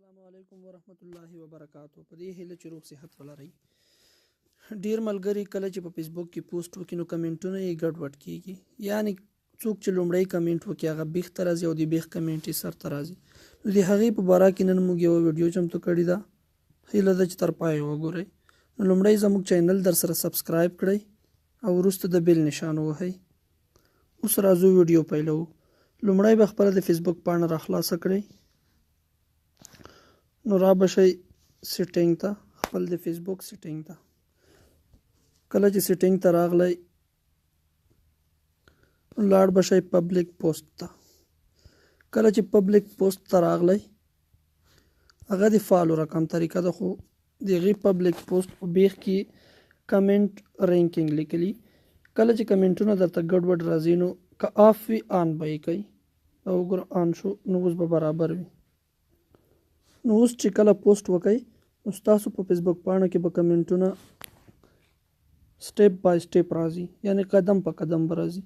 السلام علیکم ورحمت الله وبرکاتو. په دې هیله چې روغ صحت ولرئ. ډیر ملګری کله چې په فیسبوک کې پوسټ وکړي نو کمنټونه یې ګډوډ کیږي، یعنی څوک چې لومړی کمنټ وکړي هغه بیخ ته راځي او د بیخ کمنټ یې سر ته راځي. نو د هغې په باره کې نن موږ یو ویډیو چمتو کړې ده، هیله ده چې تر پایه وګورئ. نو لومړی زموږ چینل در سره سبسکرایب کړئ او وروسته د بیل نشان ووهئ. اوس راځو ویډیو پیلوو. لومړی به خپله د فیسبوک پاڼه را خلاصه کړئ. نو را بشئ سیټینګ ته، خپل د فیسبوک سیټینګ ته. کله چې سیټینګ ته راغلی لاړ بشئ پبلیک پوسټ ته. کله چې پبلیک پوسټ ته راغلی هغه د فالو رقم طریقه ده، خو د هغې پبلیک پوسټ په بیخ کې کمنټ رینکینګ لیکلي. کله چې کمنټونه درته ګډوډ راځي نو که آف وي آن به یې کوئ او وګوره آن شو، نو اوس به برابر وي. نو اوس چې کله پوسټ وکئ نو ستاسو په فیسبوک پاڼه کې به کمنټونه سټیپ بای سټیپ راځي، یعنی قدم په قدم به راځي.